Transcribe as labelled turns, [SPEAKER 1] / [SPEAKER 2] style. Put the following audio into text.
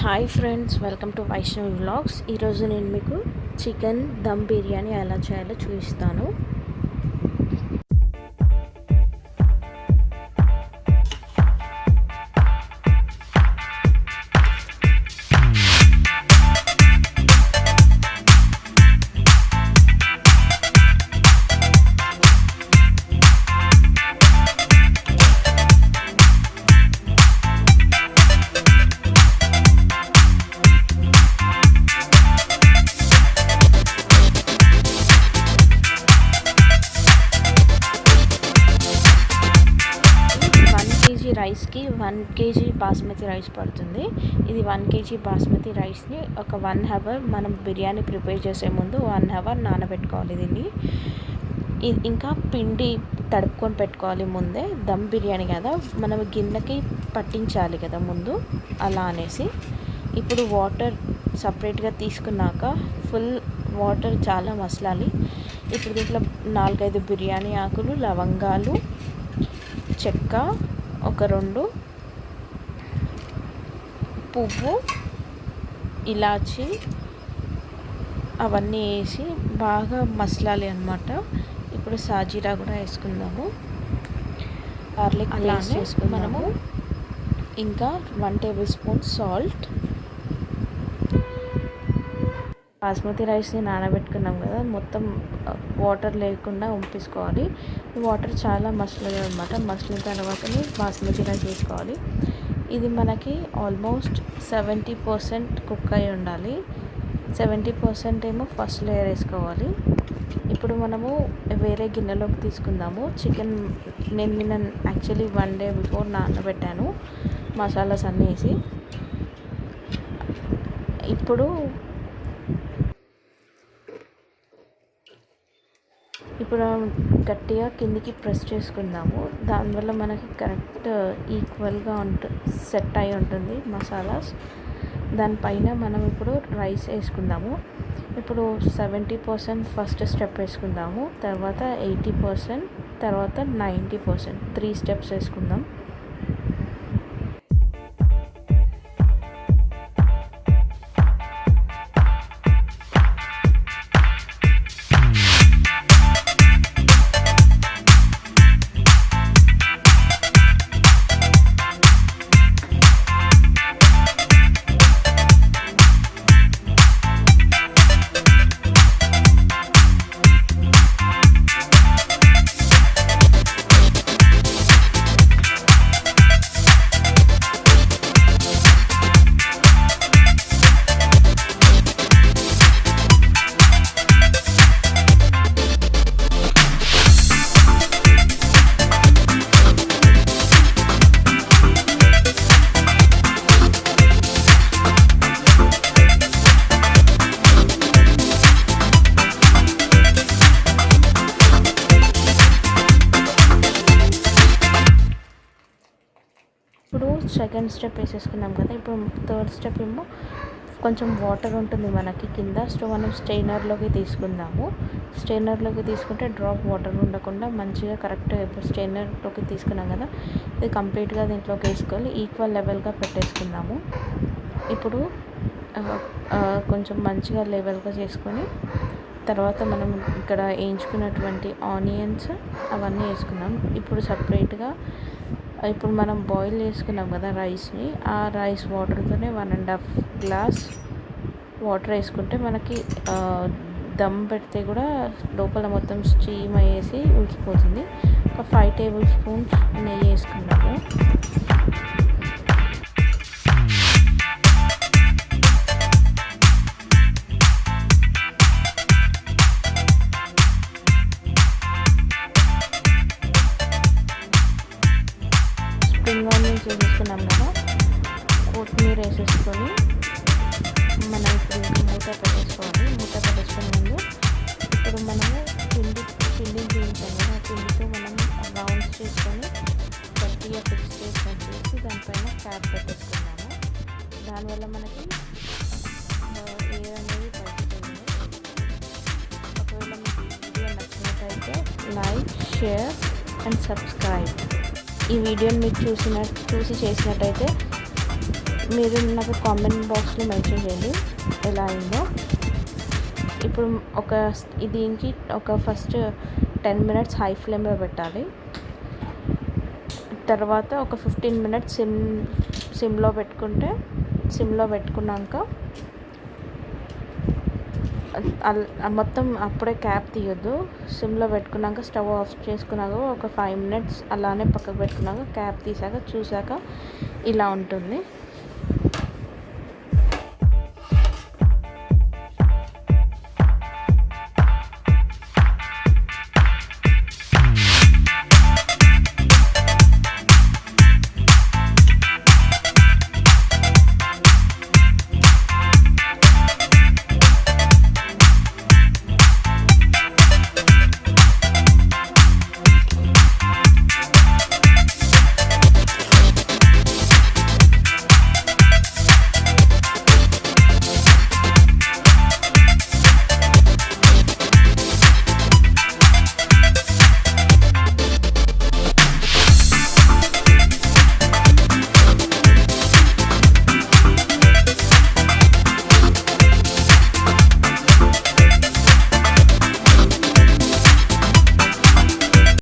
[SPEAKER 1] Hi friends, welcome to Vaishnavi vlogs. ఈరోజు నేను మీకు చికెన్ దమ్ బిర్యానీ ఎలా చేయాలో చూపిస్తాను. రైస్కి 1 kg బాస్మతి రైస్ పడుతుంది. ఇది 1 kg బాస్మతి రైస్ని ఒక 1 అవర్ మనం బిర్యానీ ప్రిపేర్ చేసే ముందు 1 అవర్ నానబెట్టుకోవాలి. దీన్ని ఇంకా పిండి తడుపుకొని పెట్టుకోవాలి. ముందే దమ్ బిర్యానీ కదా, మనం గిన్నెకి పట్టించాలి కదా ముందు, అలా అనేసి. ఇప్పుడు వాటర్ సపరేట్గా తీసుకున్నాక ఫుల్ వాటర్ చాలా మసలాలి. ఇప్పుడు దీంట్లో 4-5 బిర్యానీ ఆకులు, లవంగాలు, చెక్క, ఒక 2 పువ్వు, ఇలాచి అవన్నీ వేసి బాగా మసలాలి అన్నమాట. ఇప్పుడు సాజీరా కూడా వేసుకుందాము, గార్లిక్ పేస్ట్ వేసుకుందాము, ఇంకా 1 టేబుల్ స్పూన్ సాల్ట్. బాస్మతి రైస్ని నానబెట్టుకున్నాం కదా, మొత్తం వాటర్ లేకుండా వంపేసుకోవాలి. వాటర్ చాలా మసలాలి అనమాట. మసలిన తర్వాతనే బాస్మతి రైస్ వేసుకోవాలి. ఇది మనకి ఆల్మోస్ట్ 70% కుక్ అయి ఉండాలి. 70% ఏమో ఫస్ట్ లేయర్ వేసుకోవాలి. ఇప్పుడు మనము వేరే గిన్నెలోకి తీసుకుందాము. చికెన్ నేను యాక్చువల్లీ 1 డే బిఫోర్ నానబెట్టాను, మసాలాస్ అన్నీ వేసి. ఇప్పుడు గట్టిగా కిందికి ప్రెస్ చేసుకుందాము. దానివల్ల మనకి కరెక్ట్ ఈక్వల్గా సెట్ అయి ఉంటుంది మసాలాస్. దానిపైన మనం ఇప్పుడు రైస్ వేసుకుందాము. ఇప్పుడు 70% ఫస్ట్ స్టెప్ వేసుకుందాము, తర్వాత 80%, తర్వాత 90%, 3 స్టెప్స్ వేసుకుందాం. ఇప్పుడు సెకండ్ స్టెప్ వేసేసుకున్నాం కదా. ఇప్పుడు థర్డ్ స్టెప్ ఏమో కొంచెం వాటర్ ఉంటుంది మనకి కింద. సో మనం స్ట్రైనర్లోకి తీసుకుందాము. స్ట్రైనర్లోకి తీసుకుంటే డ్రాప్ వాటర్ ఉండకుండా మంచిగా కరెక్ట్గా ఇప్పుడు స్ట్రైనర్లోకి తీసుకున్నాం కదా, ఇది కంప్లీట్గా దీంట్లోకి వేసుకోవాలి. ఈక్వల్ లెవెల్గా పెట్టేసుకుందాము. ఇప్పుడు కొంచెం మంచిగా లెవెల్గా చేసుకొని తర్వాత మనం ఇక్కడ వేయించుకున్నటువంటి ఆనియన్స్ అవన్నీ వేసుకున్నాం. ఇప్పుడు సపరేట్గా ఇప్పుడు మనం బాయిల్ చేసుకున్నాం కదా రైస్ని, ఆ రైస్ వాటర్తోనే 1.5 గ్లాస్ వాటర్ వేసుకుంటే మనకి దమ్ పెడితే కూడా లోపల మొత్తం స్టీమ్ అయ్యేసి ఉడికిపోతుంది. ఒక 5 టేబుల్ స్పూన్స్ నెయ్యి వేసుకున్నాము. స్ప్రింగ్ ఆనియన్స్ వేసేసుకున్నాం కదా, కొత్తిమీర వేసేసుకొని మనం ఇప్పుడు మూత పెట్టేసుకోవాలి. మూత పెట్టేసుకునే ముందు ఇప్పుడు మనము పిండిని చూపించాం కదా, పిండితో మనం రౌండ్స్ చేసుకొని గట్టిగా ఫిక్స్ చేసి దానిపైన క్యాప్ పెట్టేసుకున్నాము. దానివల్ల మనకి ఎయిర్ అనేది తగ్గుతుంది. ఒకవేళ మీకు వీడియో నచ్చినట్టయితే లైక్, షేర్ అండ్ సబ్స్క్రైబ్. ఈ వీడియోని మీరు చూసి చేసినట్టయితే మీరు నాకు కామెంట్ బాక్స్లో మెన్షన్ చేయండి ఎలా అయిందో. ఇప్పుడు దీనికి ఫస్ట్ 10 మినిట్స్ హై ఫ్లేమ్లో పెట్టాలి. తర్వాత ఒక 15 మినిట్స్ సిమ్లో పెట్టుకున్నాక మొత్తం అప్పుడే క్యాప్ తీయొద్దు. సిమ్లో పెట్టుకున్నాక స్టవ్ ఆఫ్ చేసుకున్నాక ఒక 5 మినిట్స్ అలానే పక్కకు పెట్టుకున్నాక క్యాప్ తీసాక చూసాక ఇలా ఉంటుంది.